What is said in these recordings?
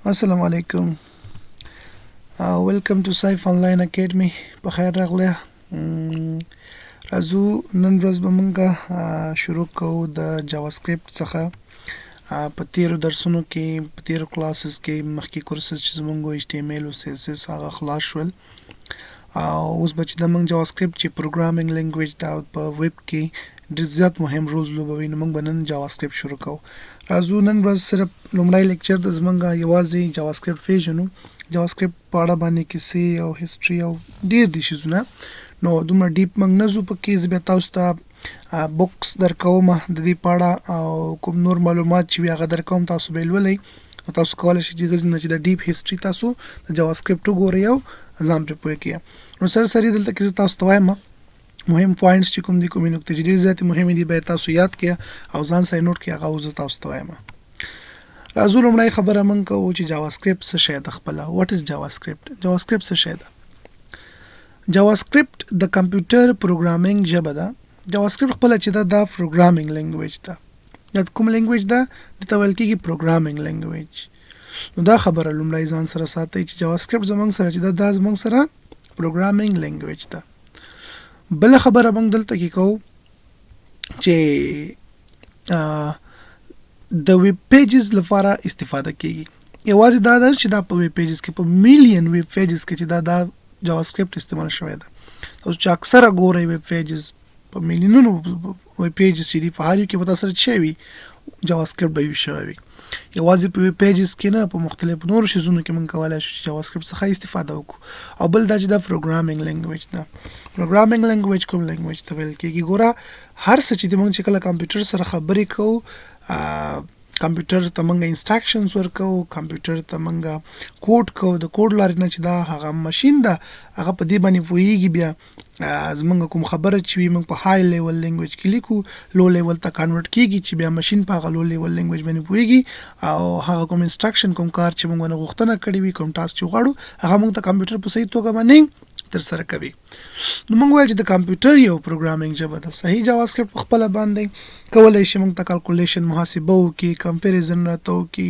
السلام علیکم. ویلکم ټو سایف آنلاین اکیډمي. په خیر راغله. راځو نن ورځ به مونږه شروع کوو د جاوا سکرپټ څخه. په تیرو درسونو کې په تیرو کلاسز کې مخکې کورسز چې زمونږ ایچ ټي ام ایل او سی اس اس هغه خلاص شول او اوس به چې د مونږ جاوا سکرپټ چې پروګرامینګ لینګویج دا په ویب کې ډېر زیات مهم رول لوبوي نو مونږ به نن جاوا سکرپټ شروع کوو. راځو نن ورځ صرف لومړی لیکچر د زمونږ یوازې جاوا سکرپټ پیژنو. جاوا سکرپټ په اړه باندې کیسې او هیستوري او ډېر دي شیزونه نو دومره ډیپ موږ نه ځو په کې. زه بیا تاسو ته بوکس درکوم د دې په اړه او کوم نور معلومات چې وي هغه درکوم، تاسو به لولئ. تاسو کولی شئ چې غوښتنه چې د ډیپ هیستوري تاسو د جاوا سکرپټ وګورئ او ځان پرې پوه کړئ. نو سرسري دلته کې زه تاسو ته وایم مهم پوینټس چې کوم دي، کومې نکتې چې ډېرې زیاتې مهمې دي باید تاسو یاد کړئ او ځان سره نوٹ کړئ. هغه زه تاسو ته وایم. راځو لومړی خبره موږ کوو چې جاوا سکرپټ څه شی ده. خپله واټ از جاوا سکرپټ؟ جاوا سکرپټ څه شی ده؟ جاوا سکرپټ د کمپیوټر پروګرامینګ ژبه ده. جاوا سکرپټ خپله چې ده دا پروګرامینګ لینګویج ده. دا کوم لینګویج ده؟ دته ویل کېږي پروګرامینګ لینګویج. نو دا خبره لومړی ځان سره ساتئ چې جاوا سکرپټ زموږ سره چې ده دا زموږ سره پروګرامینګ لینګویج ده. بله خبره موږ دلته کې کوو چې د ویب پیجز لپاره استفاده کیږي. یوازې دا ده چې دا په ویب پیجز کې په میلیون ویب پیجز کې چې دا جاوا سکرپټ استعمال شوی ده. تاسو چې اکثره ګورئ ویب پیجز په میلیونونو ویب پیجز چې دي په هر یو کې به تاسو سره څه وي جاوا سکرپټ به یوز شوی وي. یوازې په ویب پیجز کې نه، په مختلفو نورو شیزونو کې موږ کولی شو چې جاوا سکرپټ څخه استفاده وکړو. او بل دا چې دا پروګرامینګ لینګویج ده. پروګرامینګ لینګویج کوم لینګویج ته ویل کېږي؟ ګوره هر څه چې موږ چې کله کمپیوټر سره خبرې کوو، کمپیوټر ته موږ انسټرکشنز ورکو، کمپیوټر ته موږ کوډ کوو. د کوډ لارې نه چې دا هغه ماشین ده هغه په دې باندې پوهیږي. بیا زموږ کوم خبره چې وي موږ په های لیول لینګویج کې لیکو، لو لیول ته کنورټ کیږي چې بیا ماشین په هغه لو لیول لینګویج باندې پوهیږي او هغه کوم انسټرکشن کوم کار چې موږ نه غوښتنه کړې وي، کوم ټاسک چې غواړو هغه موږ ته کمپیوټر په صحیح توګه باندې تر سره کوي. نو موږ وایو چې د کمپیوټر یو پروګرامینګ ژبه ده. صحیح جاوا سکرپټ په خپله باندې کولی شي موږ ته کالکولیشن محاسبه وکړي، کمپیریزن راته وکړي،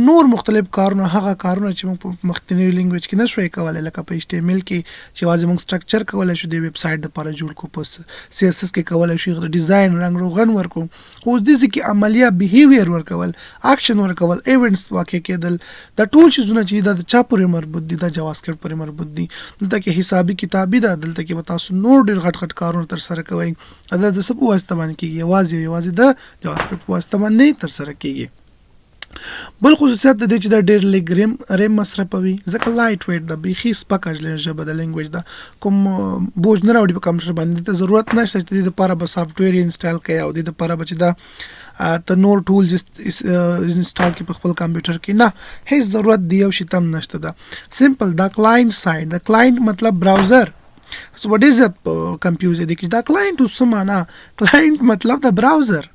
نور مختلف کارونه، هغه کارونه چې موږ په مخکینی لینګویج کې نه شوی کولی، لکه په ایچ ټي ام ایل کې چې یوازې موږ سټرکچر کولی شو د ویب سایټ دپاره جوړ کړو، په سی اس اس کې کولی شو د ډیزاین رنګ روغن ورکړو. اوس داسې کې عملیه بیهیویر ورکول، اکشن ورکول، ایونټس واقع کېدل، دا ټول چیزونه چې دا د چا پورې مربوط دي؟ دا جاوا سکرپټ پورې مربوط دي. دلته کې حسابي کتابي ده، دلته کې به تاسو نور ډېر غټ غټ کارونه تر سره کوئ. دا د څه په واسطه باندې کېږي؟ یوازې د جاوا سکرپټ په واسطه باندې تر سره کېږي. بل خصوصیت د دې چې دا ډېر لږ ریم مصرفوي، ځکه لایټ ویټ ده، بیخي سپکه ژبه د لینګویج ده، کوم بوج نه راوړي په کمپیوټر باندې. ته ضرورت نشته چې د دې دپاره به سافټویر انسټال کړئ او د دې دپاره به چې دا ته نور ټولز انسټال کړي په خپل کمپیوټر کې. نه، هیڅ ضرورت دی یو شي تم نشته. ده سمپل دا کلاینټ سایډ، د کلاینټ مطلب براوزر. So what is that confused دي چې دا کلاینټ اوس څه معنا؟ کلاینټ مطلب د براوزر،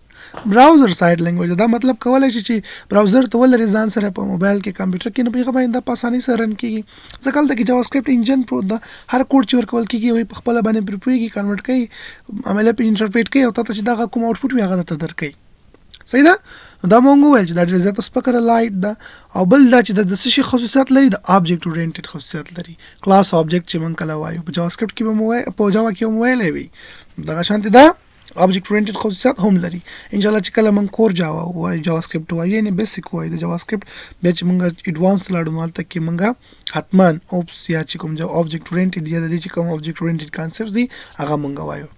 براوزر سایډ لینګویج. دا مطلب کولی شي چې براوزر ته ولري ځان سره په موبایل کې، کمپیوټر کې، نه په هغه باندې دا په اسانۍ سره رن کېږي. ځکه هلته کې جاوا سکرپټ انجن پروت ده. هر کوډ چې ورکول کېږي وایي په خپله باندې پرې پوهېږي، کنورټ کوي، عملیه پرې انټرپریټ کوي او تا ته چې دغه کوم آوټپوټ وي هغه درته درکوي. صحیح ده؟ دا مونږ وویل چې دا ډېر زیاته سپکه لایټ ده. او بل دا چې د څه شي خصوصیت لري؟ د آبجیکټ اورینټډ خصوصیت لري. کلاس آبجیکټ چې موږ کله وایو په جاوا سکرپټ کې به په جاوا کې هم ویلی وي، دغه شانتې ده آبجیکټ اورینټډ خصوصیت هم لري. انشاءالله چې کله موږ کور جاوا وایو، جاوا سکرپټ وایو، یعنې بیسیک وایو د جاوا سکرپټ، بیا چې موږ ایډوانس ته لاړو نو هلته کې موږ حتما اوپس یا چې کوم آبجیکټ اورینټډ یا د دې چې کوم آبجیکټ اورینټډ کانسپټس دي هغه موږ وایو.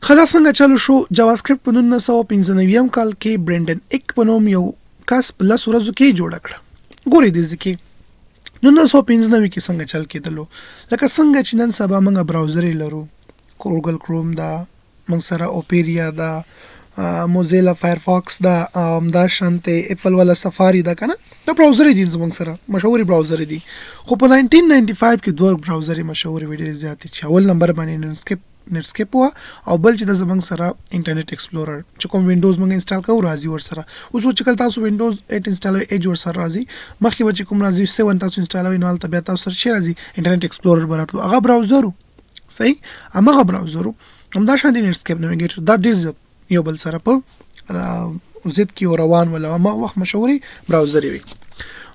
خدا څنګه چلو شو؟ جاوا سکرپټ په 1995 کال کې برینډن ایک په نوم یو کس په 10 ورځو کې جوړه کړه. ګورئ دې کې 1995 کې څنګه چل کېدلو، لکه څنګه چې نن سبا موږ براوزر لرو، ګوګل کروم ده، موږ سره اوپیریا ده، موزیلا فایرفاکس ده، همداشانتې اپل والا سفاري ده، که نه؟ دا براوزرې دي زموږ سره مشهورې براوزرې دي. خو په 1995 کې دوه براوزرې مشهورې وې ډېرې زیاتې، چې اول نمبر باندې نټسکیپ وه او بل چې د زموږ سره انټرنیټ ایکسپلورر چې کوم وینډوز موږ انسټال کوو راځي ورسره. اوس چې کله تاسو وینډوز 8 انسټالوئ ایج ورسره راځي، مخکې به چې کوم راځي 7 تاسو انسټالوئ نو هلته بیا تاسو سره چې راځي انټرنیټ ایکسپلورر به راتلو، هغه براوزر و. صحیح، همغه براوزر و. همداشانتې نټسکیپ نویګیټر، دا ډېر یو بل سره په ضد کې روان ول او ما وخت مشهوري براوزر وي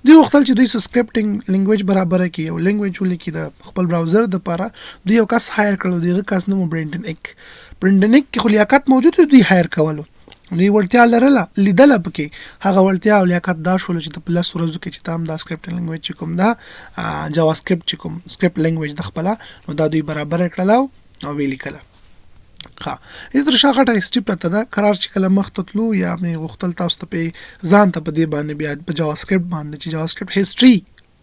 دوی وختل چې دوی سکرپټینګ لینګویج برابر کی یو لینګویج ولیکي د خپل براوزر د لپاره دوی یو کس هایر کړل دوی کس نوم برندن ایک کې خو لیاقت موجود دوی هایر کولو دوی ورتیا لرله لیدله پکې هغه ورتیا او لیاقت دا شول چې په پلس ورځو کې چې تام دا سکرپټ لینګویج کوم دا جاوا سکرپټ کوم سکرپټ لینګویج د خپل نو دا دوی برابر کړل او ویل کړل ها دې تر شاګه هسټری پته دا قرار چې کله مخ تطلو یا مې غختل تاسو ته په ځان ته په دې باندې بیا په جاوا سکرپټ باندې چې جاوا سکرپټ هسټری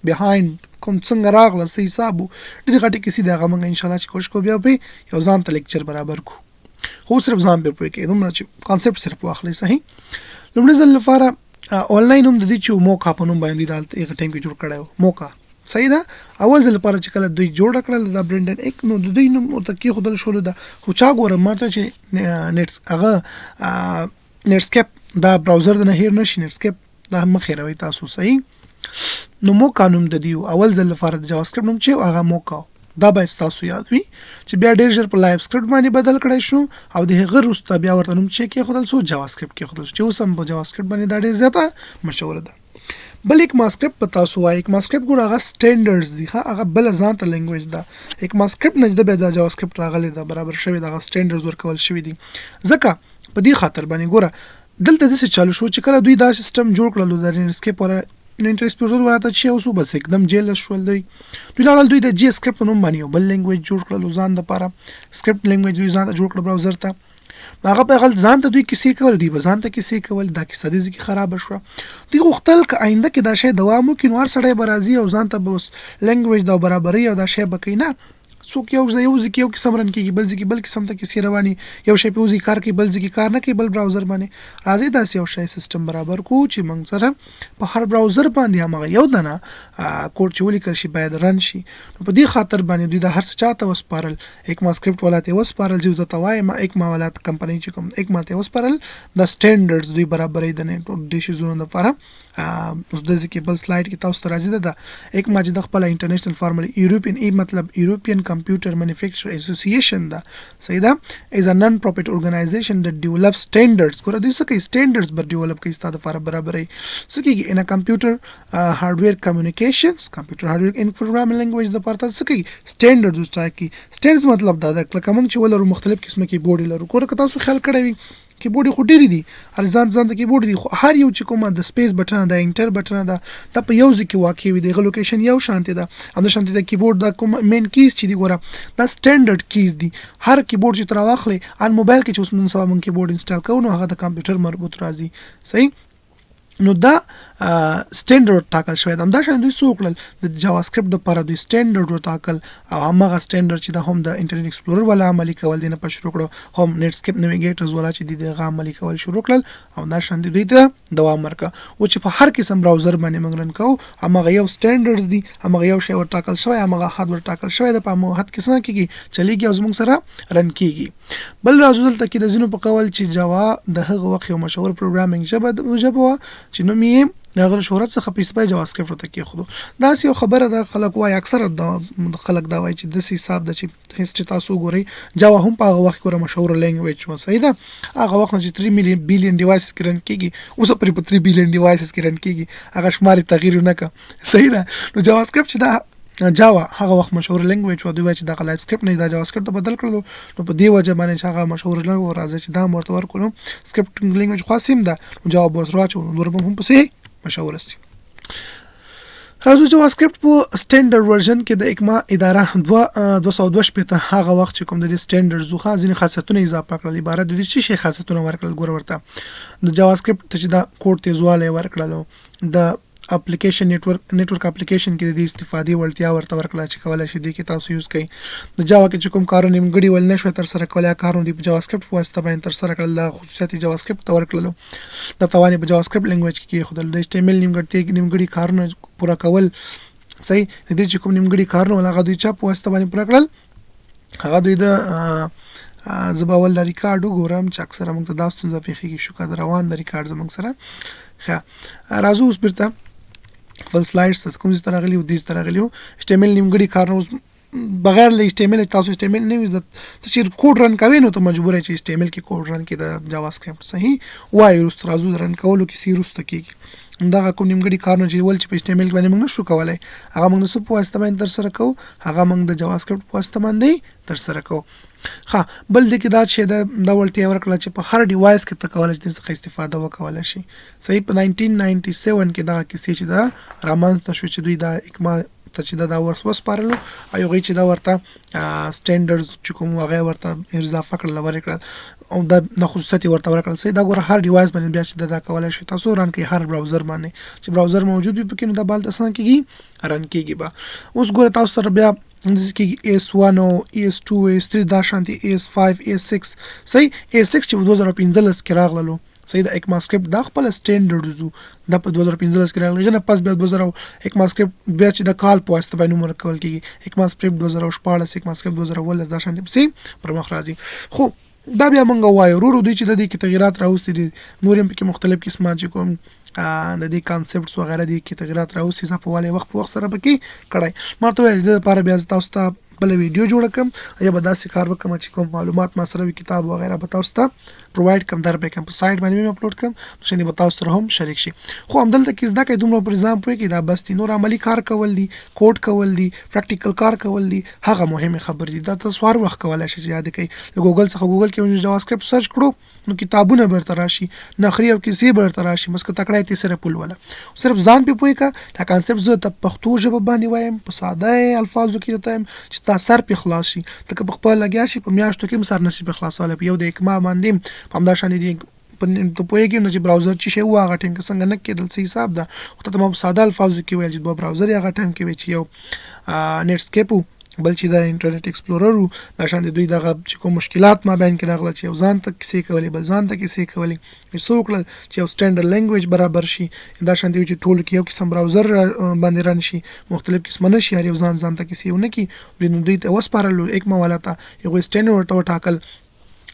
بیهایند کوم څنګه راغله سې حساب دې غټي کسی دا غمنګ ان شاء الله چې کوشش کو بیا په یو ځان ته لیکچر برابر کو خو صرف ځان به پوي کې دومره چې کانسپټ صرف واخلي صحیح لومړی ځل لپاره آنلاین هم د دې چې موقع په نوم باندې دالته یو ټیم کې جوړ کړو موقع صحیح ده اول ځل لپاره چې کله دوی جوړ کړل د برندن ایک نو د دوی نوم ورته کې خودل شول ده خو چا ګورم ماته چې نتس هغه نتسکیپ دا براوزر د نه هیر نشي نتسکیپ دا مخې راوي تاسو صحیح نو موقع نوم د دیو اول ځل لپاره د جاوا سکرپټ نوم چې هغه موقع دا به تاسو یاد وي چې بیا ډیر ژر په لایف سکرپټ باندې بدل کړی شو او د هغه وروسته بیا ورته نوم چې کې خدل سو جاوا سکرپټ کې خدل چې اوس هم په جاوا سکرپټ باندې دا ډیر زیاته مشهور ده بل یک ماسکرپټ په تاسو وایي یک ماسکرپټ ګور هغه سټانډرډز دي هغه بل ځان ته لینګویج ده یک ماسکرپټ نه د بیا جاوا سکرپټ راغلی دا برابر شوی دا سټانډرډز ورکول شوی دي ځکه په دې خاطر باندې ګوره دلته د څه چالو شو چې کله دوی دا سیستم جوړ کړل د رینسکیپ ور انټرسپلورر ورته چې اوس بس एकदम جیل شول دی دوی د جی سکرپټ نوم باندې بل لینګویج جوړ کړل ځان د لپاره سکرپټ لینګویج دوی ځان جوړ کړ براوزر ته هغه په غلط ځان ته دوی کیسې کول دی ځان ته کیسې کول دا کیسه دې ځکه خراب شو دوی غوښتل ک آینده کې دا شی دوام وکړي نو هر سړی برازي او ځان ته بس لینګویج دا برابرۍ او دا شی بکینا څوک یو ځکه یو قسم رن کیږي بل ځکه بل قسم ته کیسې رواني یو شی په وزي کار کوي بل ځکه کار نه کوي بل براوزر باندې راځي دا یو شی سیستم برابر کو چې موږ سره په هر براوزر باندې هغه یو دنه کوډ چې ولیکل شي باید رن شي نو په دې خاطر باندې دوی د هر څه چاته وسپارل یک ما سکرپټ ولاته وسپارل چې زه توای ما یک ما ولات کمپنی چې کوم یک ماته وسپارل د سټانډرډز دوی برابرې د نه د شي زونه لپاره اوس د ځکه بل سلاید کې تاسو ته راځي دا یک ما چې د خپل انټرنیشنل فارمل یورپین ای مطلب یورپین کمپیوټر مینوفیکچر اسوسییشن دا صحیح ده از ا نن پروفیټ اورګنایزیشن that develops standards ګوره دوی څه کوي سټانډرډز بر ډیولپ کوي ستاسو لپاره برابرې څه کوي ان ا کمپیوټر هارډویر کمیونیکیشنز کمپیوټر هارډویر ان پروګرامینګ لینګویج د لپاره څه کوي سټانډرډز وسټای کی سټانډرډز مطلب دا د کله کوم چې ولر مختلف قسمه کیبورډ لرو ګوره تاسو خیال کړئ کیبورډ خو ډېری دي ارزان ځان د کیبورډ دي خو هر یو چې کومه د سپیس بټن د انټر بټن دا په یو ځکه واقع وي د لوکیشن یو شانتي ده اند شانتي د کیبورډ د کوم مین کیز چې دی ګوره دا سټانډرډ کیز دي هر کیبورډ چې تر واخلي ان موبایل کې چې اوس نن سبا مون کیبورډ انسټال کوو نو هغه د کمپیوټر مربوط راځي صحیح نو دا سټانډرډ ټاکل شوی دا شان دوی سوکل د جاوا سکرپټ د لپاره دوی سټانډرډ ټاکل او هغه سټانډرډ چې د هم د انټرنیټ ایکسپلورر ولا عملي کول دي نه پښ شروع کړو هم نتسکیپ نیویګیټرز ولا چې د عملي کول شروع کړل او دا شان دوی ته دوام ورکا او چې په هر قسم براوزر باندې موږ رن کوو هغه یو سټانډرډز دي هغه یو شی ور ټاکل شوی هغه هارډویر ټاکل شوی د په مو حد کې څنګه کیږي چلیږي او موږ سره رن کیږي بل راځو دلته کې د زینو په قول چې جاوا د هغه وخت یو مشهور پروګرامینګ ژبه چې نوم یې دغه شهرت څخه په اسپای جاوا سکرپټ ته کې خو دا یو خبره ده خلک وای اکثر د خلک دا وای چې د حساب د چې هیڅ تاسو ګوري جاوا هم په هغه وخت کې مشهور لینګویج و صحیح ده هغه وخت چې 3 بلین ډیوایسز کې رن کیږي اوس په 3 بلین ډیوایسز کې رن کیږي هغه شماري تغییر نه کا صحیح ده نو جاوا سکرپټ چې دا جاوا هغه وخت مشهور لینګویج و دوی چې د لایف سکرپټ نه د جاوا سکرپټ ته بدل کړلو نو په دې وجه باندې هغه مشهور لینګویج راځي چې دا مرته ورکړو سکرپټینګ لینګویج خاصم ده نو جاوا بوس راچو نور هم پسې مشهور سي راځو جاوا سکرپټ په سټانډرډ ورژن کې د اکما اداره 222 په هغه وخت چې کوم د سټانډرډ زوخه ځینې خاصیتونه اضافه کړل عبارت د دې شي خاصیتونه ورکړل ګور ورته د جاوا سکرپټ ته چې دا کوډ تیزواله ورکړل د اپلیکیشن نیټورک اپلیکیشن کې د استفادې ولټیا ورته ورکړه چې کولای شي د کې تاسو یوز کړئ د جاوا کې چې کوم کارونه نیمګړي ول نشو تر سره کولای کارونه د جاوا سکرپټ په واسطه باندې تر سره کړل د خصوصیات جاوا سکرپټ ته ورکړل د توانې په جاوا سکرپټ لینګویج کې خدل د HTML نیمګړي کارونه پورا کول صحیح د دې چې کوم نیمګړي کارونه هغه دوی چا په واسطه باندې پورا کړل هغه دوی د زباول د ریکارډ وګورم چې اکثره موږ ته داستون ځفيخي شو کده روان د ریکارډ زموږ سره ښه راځو اوس بیرته خپل سلایډز ته کوم څه راغلی او دې څه راغلی HTML نیمګړي کارونه بغیر له HTML تاسو HTML نه وي چې کوډ رن کوي نو ته مجبور یې چې HTML کې کوډ رن کې د جاوا سکرپټ صحیح وای روست راځو رن کولو کې سی روست کېږي دا کوم نیمګړي کارونه چې ول چې په HTML باندې موږ نشو کولای هغه موږ نسو په واسطه باندې تر سره کوو هغه موږ د جاوا سکرپټ په واسطه باندې تر سره کوو بل د کې دا چې دا ولټي ورکړه چې په هر ډیوایس کې ته کولای شې څخه استفاده وکولای شي صحیح په 1997 کې دا کیسې چې دا رامنځته شو چې دوی دا اکما ته چې دا وسپارلو او یو چې دا ورته سټانډرډز چې کوم هغه ورته اضافه کړل ورکړل او دا خصوصیت ورته ورکړل سي دا ګوره هر ډیوایس باندې بیا چې دا کولای شي تاسو ران کوي هر براوزر باندې چې براوزر موجود وي پکې نو دا بال تاسو کېږي ران کېږي با اوس ګوره تاسو سره بیا کې AS1 او AS2 AS3 دا شانتي AS5 AS6 صحیح AS6 چې 2015 کې راغللو صحیح د اکما سکرپټ دا خپل سټانډرډز د په 2015 کې راغلی نه پس بیا 2000 اکما سکرپټ بیا چې د کال په واسطه باندې عمر کول کېږي اکما سکرپټ 2014 اکما سکرپټ 2019 دا شان دي پر مخ راځي خو دا بیا مونږ وایو ورو دوی چې د دې کې تغیرات راوستي دي نور هم پکې مختلف قسمه چې کوم د دې کانسپټس وغیرہ دي کې تغیرات راوستي ځکه په والي وخت سره پکې کړای ما ته د لپاره بیا تاسو ته بل ویډیو جوړ کړم یا به داسې کار وکم چې کوم معلومات ما سره کتاب وغیرہ به تاسو ته پرووایډ کوم در به کوم په سایت باندې اپلوډ کوم چې به تاسو سره هم شریک شي خو همدلته کې زده کوي دومره پر ځان پوي کې دا بس نور عملی کار کول دي کوډ کول دي پریکټیکل کار کول دي هغه مهمه خبر دي دا تاسو هر وخت کولای شئ یاد کړئ ګوګل څخه ګوګل کې جاوا سکرپټ سرچ کړو نو کتابونه برته راشي نخري او کیسې برته راشي مسکه تکړه تی سره پول ولا صرف ځان په پوي کا دا کانسپټ زه ته پښتو ژبه باندې وایم په ساده الفاظو کې ته چې تاسو سر په خلاص شي ته په خپل لګیا شي په میاشتو کې مسر نصیب خلاصاله یو د اکما باندې په همدا شان دي ته پوهیږي نو چې براوزر چې شی واغه ټیم کې څنګه نه کېدل څه حساب ده خو ته په ساده الفاظو کې ویل چې براوزر هغه ټیم کې وي چې یو نت سکیپ بل چې دا انټرنیټ ایکسپلورر دا شان دوی دغه چې کوم مشکلات ما بیان کړل چې یو ځان ته کیسې کولې بل ځان ته کیسې کولې څو کړل چې یو سټانډرډ لینګویج برابر شي دا شان دی چې ټول کې یو قسم براوزر باندې ران شي مختلف قسمه نشي یو ځان ته کیسې ونه کی دوی ته وسپارلو یک موالاته یو سټانډرډ ټاکل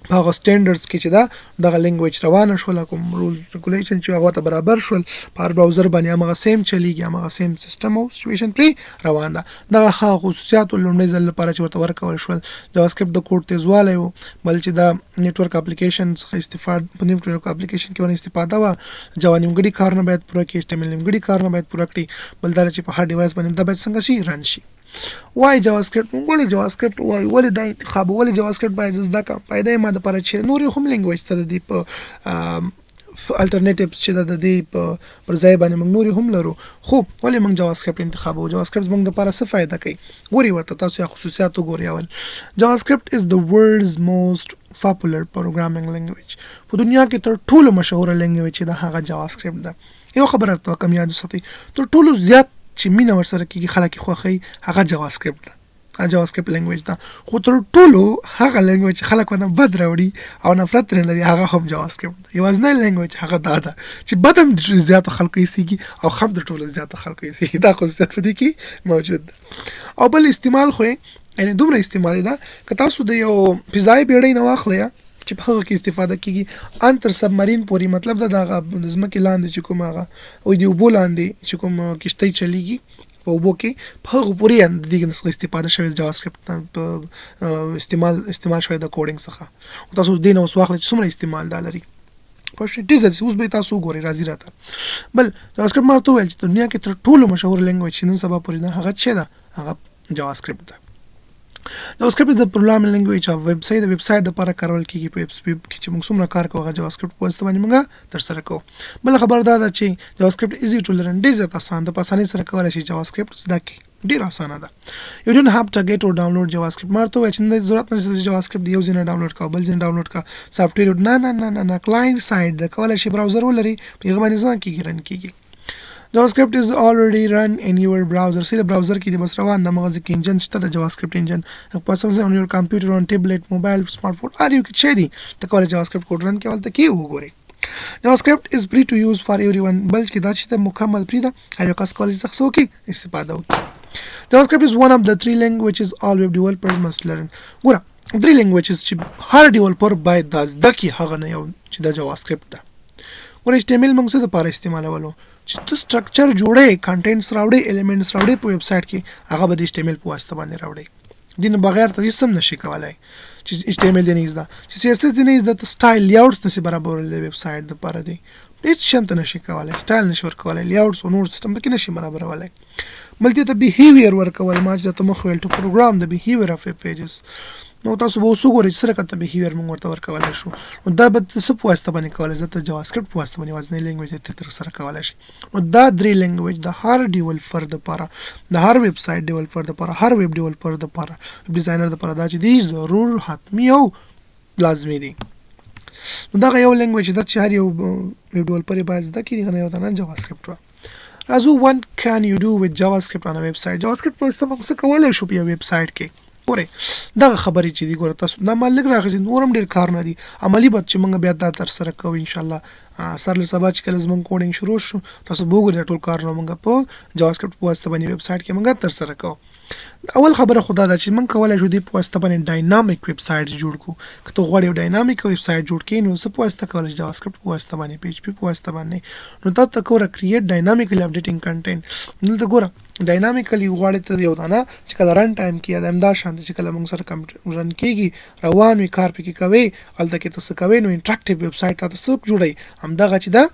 هغه سټانډرډز کې چې دا دغه لینګویج روانه شول کوم رول ریګولیشن چې هغه ته برابر شول پر براوزر باندې هغه سیم چلیږي هغه سیم سیستم او سچويشن پری روان ده دغه خصوصیات لومړی ځل لپاره چې ورته ورکول شول جاوا سکرپټ د کوډ تیزوالی او بل چې دا نتورک اپلیکیشن څخه استفاده په نتورک اپلیکیشن کې ونه استفاده وا جاوا نیمګړي کارونه باید پوره کړي HTML نیمګړي کارونه باید پوره کړي بل دا چې په هر ډیوایس باندې دا باید څنګه شي رن شي وای جاوا سکرپټ ولې جاوا سکرپټ وای ولې دا انتخاب ولې جاوا سکرپټ باید زده کوم پیدا ما د پاره چې نور هم لینګویج ته د په الټرنیټیوز چې د دې په پر ځای باندې موږ نور هم لرو خو ولې موږ جاوا سکرپټ انتخابو جاوا سکرپټ موږ د پاره څه فائدہ کوي ګوري ورته تاسو خصوصیات وګورئ اول جاوا سکرپټ از د ورلدز موست پاپولر پروګرامینګ لینګویج په دنیا کې تر ټولو مشهور لینګویج دا هغه جاوا سکرپټ ده یو خبره ته کم یاد وساتئ تر ټولو زیات چې مینه ورسره کېږي خلک خوښي هغه جاوا سکرپټ ده جاوا سکرپټ لینګویج ده خو تر ټولو هغه لینګویج خلک ونه بد راوړي او نفرت ترې لري هغه هم جاوا سکرپټ ده یوازینی لینګویج هغه ده چې بد هم زیات خلکو یې سیږي او هم د ټولو زیات خلکو یې سیږي دا خصوصیت په دې کې موجود ده او بل استعمال خو یعنی دومره استعمال ده که تاسو د یو فضایي بیړۍ نه واخلئ چې په هغه کې استفاده کیږي انتر سبمرین پوری مطلب دا د ځمکې لاندې چې کوم هغه او دی وبو لاندې چې کوم کشتۍ چلیږي په وبو کې په هغه پوری د دې څخه استفاده شوی جاوا سکرپټ په استعمال شوی د کوډینګ څخه او تاسو دین اوس واخلئ چې څومره استعمال دا لري پښتو ډیزل اوس به تاسو ګوري راځي راته بل جاوا سکرپټ ماته ویل چې دنیا کې تر ټولو مشهور لینګویج نن سبا پوری نه هغه څه ده هغه جاوا سکرپټ ده جاوا سکرپټ د پروګرامینګ لینګویج او ویب سایټ لپاره کارول کیږي په ویب کې چې موږ څومره کار کوو هغه جاوا سکرپټ په واسطه باندې موږ تر سره کوو بل خبر دا ده چې جاوا سکرپټ ایزی ټو لرن ډیر زیات آسان ده په اسانۍ سره کولای شي جاوا سکرپټ زده کړئ ډیر اسانه ده یو ډونټ هاف ټو ګیټ اور ډاونلوډ جاوا سکرپټ مرته وای چې نه ضرورت نشته چې جاوا سکرپټ یو ځینې ډاونلوډ کا بل ځینې ډاونلوډ کا سافټویر نه کلاینټ سایډ د کولای شي براوزر ولري په هغه باندې ځان کې ګرن کیږي JavaScript is already run in your browser. See the browser کې د بس روان د مغز کې انجن شته د JavaScript انجن په اساس on your computer on tablet mobile smartphone are you کې دی ته کولای JavaScript کوډ رن کې ولته کې وګوري JavaScript is free to use for everyone بلکې دا چې مکمل فری ده هر یو کس کولای شي څه وکړي استفاده وکړي JavaScript is one of the three languages all web developers must learn ګوره three languages چې هر developer باید د زده کړي هغه نه یو چې د JavaScript ده ور HTML موږ څه لپاره استعمالولو چې ته سټرکچر جوړې کنټینټس راوړې الیمنټس راوړې په ویب سټ کې هغه به د HTML په واسطه باندې راوړې دین بغیر ته هیڅ هم نشي کولای چې HTML دی نه زده چې CSS دی نه زده ته سټایل لیاوټس نشي برابرول د ویب سایټ لپاره دی هیڅ شی ته نشي کولای سټایل نشي ورکولای لیاوټس او نور سیستم کې نشي برابرولای بلکې ته بیهیویر ورکول ما چې ته مخ ویل ټو پروګرام د بیهیویر اف ویب پیجز نو تاسو به وسوګورئ چې سره کته بیهیویر موږ ورته ورکولای شو نو دا به څه په واسطه باندې کولای شي ته جاوا سکرپټ په واسطه باندې وازنه لینګویج ته تر سره کولای شي نو دا درې لینګویج د هر ډیولپر لپاره د هر ویب سایټ ډیولپر لپاره هر ویب ډیولپر لپاره ډیزاینر لپاره دا چې دی ضرور حتمی او لازمي دي نو دا یو لینګویج د چې هر یو ویب ډیولپر باید زده کړي نه یو د جاوا سکرپټ راځو what can you do with JavaScript on a website JavaScript په استعمال څه کولای شو په یو ویب سایټ کې ګوره دا خبرې چې دی ګوره تاسو دا مالک راغی نورم ډیر کار نه دي عملی بد چې موږ بیا دا تر سره کوو ان شاء الله سره سبا چې کله زمون کوډینګ شروع شو تاسو وګورئ ټول کار نو موږ په JavaScript په واسطه باندې ویب سایټ کې موږ تر سره کوو اول خبره خدا دا چې موږ کولای شو د په واسطه باندې ډاینامیک ویب سایټ جوړ کو کته غوړې ډاینامیک ویب سایټ جوړ کین نو څه په واسطه کولای JavaScript په واسطه باندې PHP په واسطه باندې نو تاسو کوره کریټ ډاینامیکلی اپډیټینګ کنټینټ نو ګوره ډاینامیکلی غواړي ته یو دانه چې کله رن ټایم کې د امدا شانت چې کله موږ سره کم رن کیږي روان وي کار پکې کوي الته کې تاسو کوي نو انټراکټیو ویب سایټ تاسو جوړي همدغه چې دا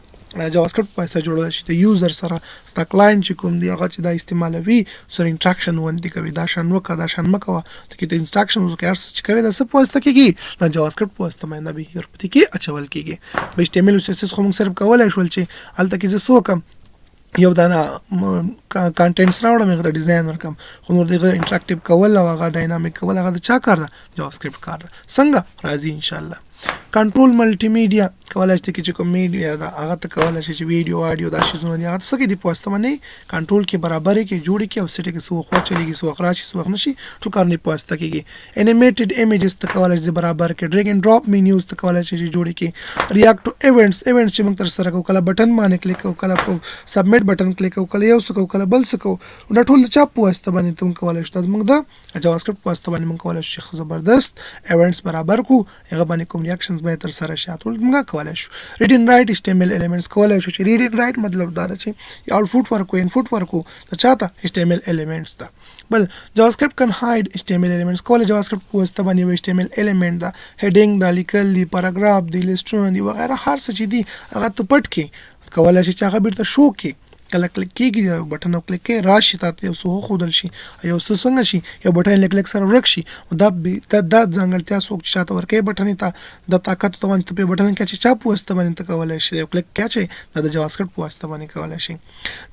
JavaScript په واسطه جوړول شي د یوزر سره ستا کلاینټ چې کوم دی هغه چې دا استعمالوي سره انټراکشن وندي کوي دا شان وکړه دا شان مکوه ته کې د انستراکشن ورکړ چې کوي دا څه په واسطه کېږي دا JavaScript په واسطه باندې به هر پتی کې اچول کېږي به HTML او CSS خو موږ صرف کولای شول چې الته کې زه سوکم یو دانا کانټینټس راوړم هغه ډیزاین ورکم خو نور دغه انټراکټیو کول او هغه ډاینامیک کول هغه چا کار ده JavaScript کار ده څنګه راځي ان شاء الله کنټرول ملټي میډیا کولای شي چې کوم میډیا دا هغه ته کولای شي چې ویډیو اډیو دا شي زونه دي هغه څه کې دی پوسټ باندې کنټرول کې برابر کې جوړ کې او سټ کې سو خو چلیږي سو خراش سو نشي ټول کار نه پوسټ کېږي انیمیټډ ایمیجز ته کولای شي برابر کې ډریګ اینڈ ډراپ مینیوز ته کولای شي جوړ کې ریاکټ ټو ایونټس چې موږ تر سره کو کله بٹن باندې کلیک کو کله سبمیټ بٹن کلیک کو کله یو څه کو کله بل څه کو دا ټول چا پوسټ باندې تم کولای شي موږ دا JavaScript پوسټ باندې موږ کولای شي زبردست ایونټس برابر کو هغه باندې کوم ریاکشنز به تر سره شي ټول موږ کولای شو ریډ اینڈ رائټ HTML ایلیمنټس کولای شو چې ریډ اینڈ رائټ مطلب دا چې آوټپوټ ورکو انپوټ ورکو دا چاته HTML ایلیمنټس دا بل JavaScript can hide HTML elements کولای JavaScript پوسټ باندې HTML element دا heading دا لیکل دی paragraph دی لیسټونه دی وغیرہ هر څه چې دی هغه ته پټ کې کولای شي چې هغه بیرته شو کې کله کلیک کیږي بٹن او کلیک کې راشي تاسو یو څه خودل شي یو څه څنګه شي یو بٹن لیک سره ورک شي او دا ځانګړتیا څوک چې شاته ورکه بٹن ته د طاقت ته باندې په بٹن کې چې چا پوسټ باندې کولای شي یو کلیک کېچي د JavaScript پوسټ باندې کولای شي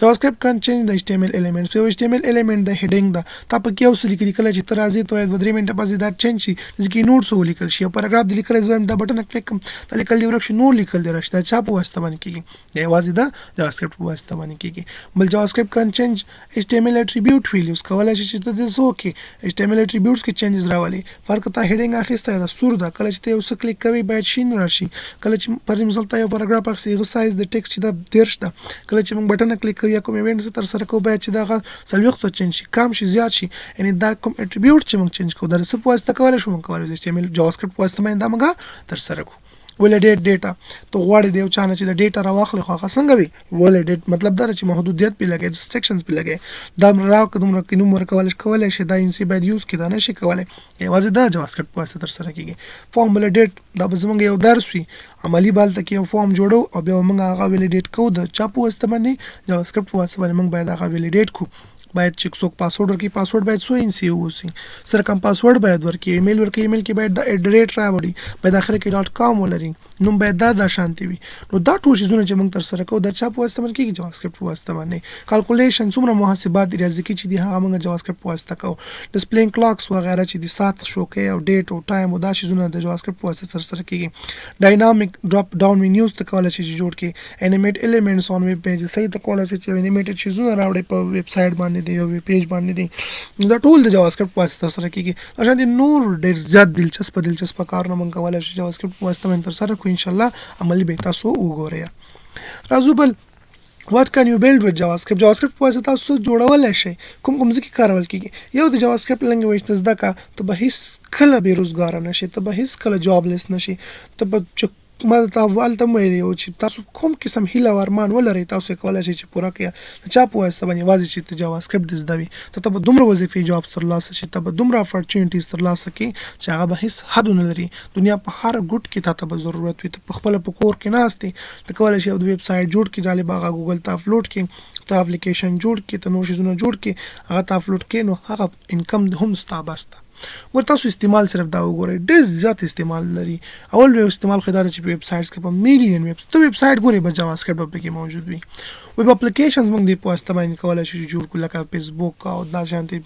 JavaScript can change the HTML elements په HTML element د heading دا تاسو کې یو څه لیکل چې تر ازي ته 2-3 منټه پاسې دا چینج شي ځکه نوټس ولیکل شي او paragraph لیکل زویم د بٹن کلیک کوم د لیکل دی ورک شي نو لیکل دی راشي دا چا پوسټ باندې کیږي دی وازي دا JavaScript پوسټ باندې کیږي بل JavaScript can change HTML attribute values کولای شي چې د زو کې HTML attributes کې چینجز راولي فرق ته heading اخیسته دا سور دا کله چې یو څه کلیک کوي باید شین راشي کله چې پر مثال ته یو paragraph اخیسته غو سایز د ټیکست چې دا دیرش دا کله چې موږ بٹن کلیک کوي یا کوم ایونت تر سره کو باید چې دا سلوخت چینج شي کم شي زیات شي یعنی دا کوم attribute چې موږ چینج کوو دا څه پوسټ کولای شو موږ کولای HTML JavaScript پوسټ باندې دا موږ تر سره کو ولیډیټ ډیټا ته غواړي دی چانه چې د ډیټا راواخلي خو څنګه وي ولیډیټ مطلب دا چې محدودیت په لګي ریستریکشنز په لګي دا راو کوم رقم ورکول شي دا انسی باید یوز کړه نه شي کولای یوازې دا JavaScript په تر سره کیږي فارم ولیډیټ دا به زمونږ یو درس وي عملی بالته کې یو فارم جوړو او بیا موږ هغه ولیډیټ کوو د چا په واسطه باندې JavaScript په واسطه باندې موږ باید هغه ولیډیټ کوو باید چې څوک پاسورډ ورکړي پاسورډ باید سو ان سی اوسي سره کوم پاسورډ باید ورکړي ایمیل ورکړي ایمیل کې باید د اډریټ راوړي باید اخر کې .com ولري نو باید دا شانتي وي نو دا ټول شیزونه چې موږ تر سره کوو د چا په واسطه باندې کې JavaScript په واسطه باندې کیلکولیشن څومره محاسبات ریاضیکي چې دی هغه موږ JavaScript په واسطه کوو ډسپلیینګ کلاکس وغیرہ چې د سات شو کې او ډیټ او ټایم او دا شیزونه د JavaScript په واسطه تر سره کیږي ډاینامیک ډراپ ډاون مینیوز ته کولای شي جوړ کې انیمیټ الیمنټس اون ویب پیج صحیح ته کولای شي چې انیمیټډ شیزونه راوړي په ویب سایټ باندې دی او ویب پیج باندې دا ټول د JavaScript واسطه سره کیږي اشان دي نور ډېر زیات دلچسپ کار نه مونږ کولای شو JavaScript واسطه تر سره کو ان شاء الله عملی به تاسو وګورئ راځو بل What can you build with JavaScript JavaScript په واسطه تاسو جوړولای شئ کوم ځکه کارول کیږي یو د JavaScript لنګویج ته زده کا ته به هیڅ کله بیروزګار نشي ته به هیڅ کله جابلیس نشي ته به ما ته هلته هم ویلي وو چې تاسو کوم قسم هیله او ارمان ولرئ تاسو یې کولی شئ چې پوره کړئ. د چا په واسطه باندې یوازې چې ته جاوا سکرپټ دې زده وي ته به دومره وظیفې جابس ترلاسه شي، ته به دومره اپورچونیټیز ترلاسه کړي چې هغه به هېڅ حد ونه لري. دنیا په هر ګوټ کې تا ته به ضرورت وي. ته پخپله په کور کې ناست یې، ته کولی شې یو ویب سایټ جوړ کړي، جالب هغه ګوګل ته اپلوډ کړي، ته اپلیکیشن جوړ کړي، ته نور شیزونه جوړ کړي، هغه ته اپلوډ کړي، نو هغه انکم هم ستا بس ده. ګوره تاسو استعمال صرف دا وګورئ، ډېر زیات استعمال لري. اول ویب استعمال خو دا ده چې په ویب سایټس کې په میلیون ته ویب سایټ ګورئ بس جاوا سکرپټ به پکې موجود وي. ویب اپلیکیشنز موږ دې په واسطه باندې کولی شو چې جوړ کړو، لکه فیسبوک او دا شانتې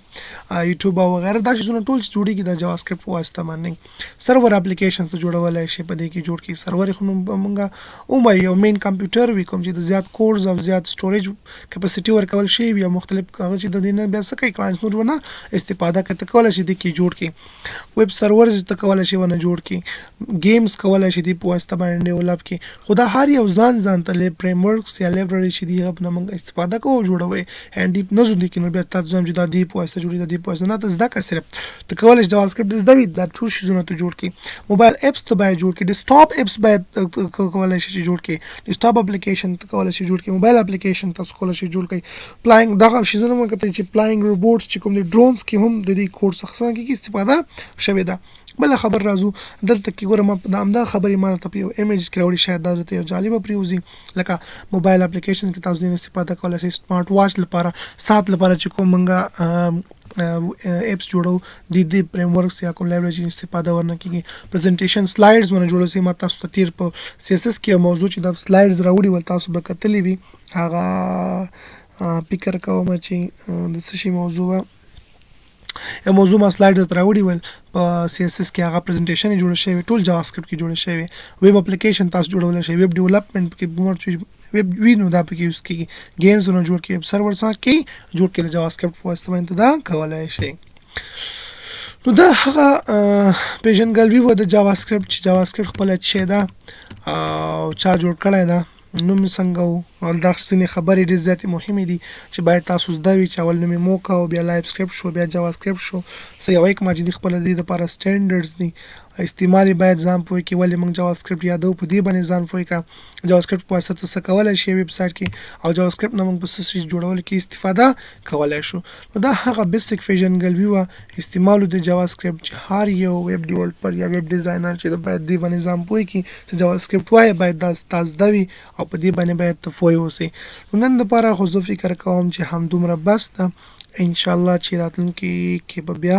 یوټیوب او وغیره دا شیزونه ټول چې جوړېږي د جاوا سکرپټ په واسطه باندې. سرور اپلیکیشنز ته جوړولی شي، په دې کې جوړ کړي. سرور خو موږ ووایو یو مین کمپیوټر وي کوم چې د زیات کورز او زیات سټوریج کپاسټي ورکول شوي وي او مختلف هغه چې د دې نه بیا څه کوي کلاینټس نور ونه استفاده کوي، ته کولی شي دې کې جوړ کړي. ویب سرورز ته کولی شي ونه جوړ کړي. گیمز کولی شي دې په واسطه باندې ډیولپ کړي. خو دا هر یو ځان ته فریم ورکس یا لایبرري چې دي هغه نه موږ استفاده کوو جوړوي هینډي نه زده کړي. نو بیا تاسو چې دا دې په واسطه جوړي، دا دې په واسطه نه ته زده کړه. صرف ته کولی شي جاوا سکرپټ زده وي، دا ټول شیزونه ته جوړ کړي. موبایل اپس ته باید جوړ کړي، ډیسکټاپ اپس باید کولی شي چې جوړ کړي. ډیسکټاپ اپلیکیشن ته کولی شي جوړ کړي. موبایل اپلیکیشن تاسو کولی شي جوړ کړي. پلاینګ دغه شیزونه موږ کته چې پلاینګ روبوټس چې کوم دي ډرونز کې هم د دې کورس څخه کې استفاده شوې ده. بل خبر راځو دلته کې ګوره ما د همدا خبرې ما ته په یو ایمیج کې راوړي، شاید دا درته یو جالبه پرېوځي. لکه موبایل اپلیکیشن کې تاسو دې استفاده کولی شئ. سمارټ واچ لپاره، ساعت لپاره چې کوم موږ اپس جوړو د دې فریم ورکس یا کوم لایبرري چې استفاده ورنه کېږي. پریزنټیشن سلایډز ونه جوړو سي. ما تاسو ته تیر په سی اس اس کې یو موضوع چې د سلایډز راوړي ول تاسو به کتلی وي، هغه فکر کوم چې د څه شي موضوع یو موضوع ما سلایډ درته راوړي ول په سی اس اس کې، هغه پریزنټیشن یې جوړه شوې ټول جاوا سکرپټ کې جوړه شوې. ویب اپلیکیشن تاسو جوړولی شئ، ویب ډیولپمنټ کې ویب وی نو دا پکې یوز کېږي. گیمز ونه جوړ کړي، سرور سات کې جوړ کړي، د جاوا سکرپټ په واسطه باندې دا کولی شئ. نو دا هغه پیژندګلوي وه د جاوا سکرپټ چې جاوا سکرپټ خپله څه ده او چا جوړ کړی ده، نوم یې څنګه و، او دا ځینې خبرې ډېرې زیاتې مهمې دي چې باید تاسو زده وي چې اول نوم یې موکه او بیا لایف سکرپټ شو، بیا جاوا سکرپټ شو. څه یو یک ما چې دي خپله دې دپاره سټینډرډز دي، استعمال یې باید ځان پوه کړي. ولې موږ جاوا سکرپټ یادو په دې باندې ځان پوه کړه. جاوا سکرپټ په واسطه څه کولی شي ویب سایټ کې، او جاوا سکرپټ نه موږ په څه شي جوړولو کې استفاده کولی شو. نو دا هغه بیسک پیژندګلوي وه استعمالو د جاوا سکرپټ چې هر یو ویب ډیولپر یا ویب ډیزاینر چې باید دې باندې ځان پوه کړي چې جاوا سکرپټ وایي باید دا ستا زده وي او په دې باندې باید ته پوه اوسې. نو نن دپاره خو زه فکر کوم چې همدومره بس ده. انشاءالله چې راتلونکي کې به بیا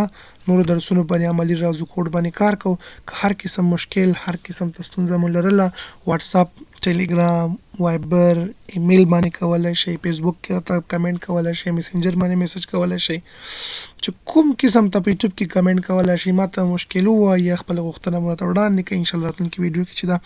نورو درسونو باندې عملي راځو، کوډ باندې کار کوو. که هر قسم مشکل، هر قسم ته ستونزه مو لرله، واتساپ، ټیلیګرام، وایبر، ایمیل باندې کولی شئ، فیسبوک کې راته کمنټ کولی شئ، میسنجر باندې میسج کولی شئ. چې کوم قسم ته په یوټیوب کې کمنټ کولی شئ، ما ته مشکل ووایي یا خپله غوښتنه مو راته وړاندې کړئ. انشاءالله راتلونکي ویډیو کې چې دا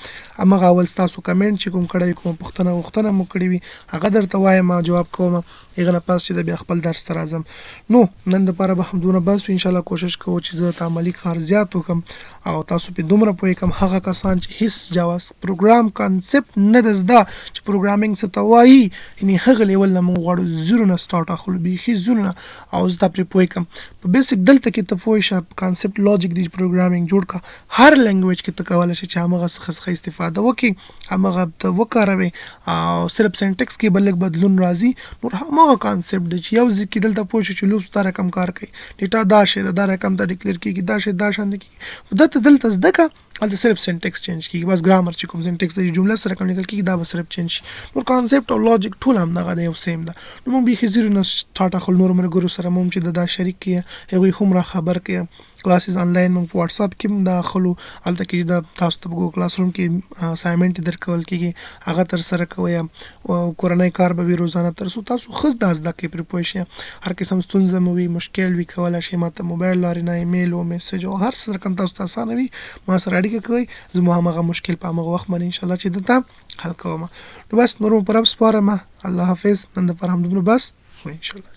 همغه اول ستاسو کمنټ چې کوم کړی وي، کومه غوښتنه مو کړې وي، هغه درته وایم، جواب کوم. هغه نه پس چې د بیا خپل درس ته راځم. نو نن دپاره به همدونه بس وي. انشاءالله کوشش کوو چې زه ته عملي کار زیات وکړم او تاسو پې دومره پوه کړم. هغه کسان چې هېڅ جاوا پروګرام کانسپټ نه ده زده چې پروګرامینګ څه ته وایي، یعنې هغه لیول نه موږ غواړو زیرو نه سټارټ اخلو، بیخي زیرو نه، او زه ته پرې پوه کړم. په بیسک دلته کې ته پوه شه، کانسپټ لاجیک دی پروګرامینګ جوړ کړه. هر لینګویج کې ته کولی شې چې همغه څخه استفاده وکړې، همغه ته وکاروې، او صرف سینټکس کې به لږ بدلون راځي. نور همغه کانسپټ دی چې یو ځای کې دلته پوه شو چې لوپس دا رقم کار کوي، ډیټا دا شی ده، دا رقم ته ډیکلیر کېږي، دا شی دا شانته کېږي. دلته زده کړه، هلته صرف سینټکس چینج کېږي، بس ګرامر چې کوم سینټکس د جمله سره کوم لیکل کېږي دا به صرف چینج شي. نور کانسپټ او لاجیک ټول همدغه دی، یو سیم ده. نو موږ بیخي زیرو نه سټارټ اخلو. نورو ملګرو سره مو هم چې دا شریک کړي، هغوی هم را خبر کړي. کلاسز آنلاین موږ په واتساپ کې هم دا اخلو، هلته کې چې دا تاسو ته په ګوګل کلاس روم کې اسایمنټ درکول کېږي، هغه ترسره کوئ. کورنی کار به وي روزانه ترڅو تاسو ښه دا زده کړئ، پرې پوه شئ. هر قسم ستونزه مو وي، مشکل وي، کولی شئ ما ته موبایل لارې نه ایمیل او میسج او هر څه رقم تاسو ته اسانه وي ما سره اړیکه کوئ. زه مو همغه مشکل په همغه وخت باندې انشاءالله چې دلته حل کوم. نو بس نور مو په رب سپارم. الله حافظ. نن دپاره همدومره بس و انشاءالله.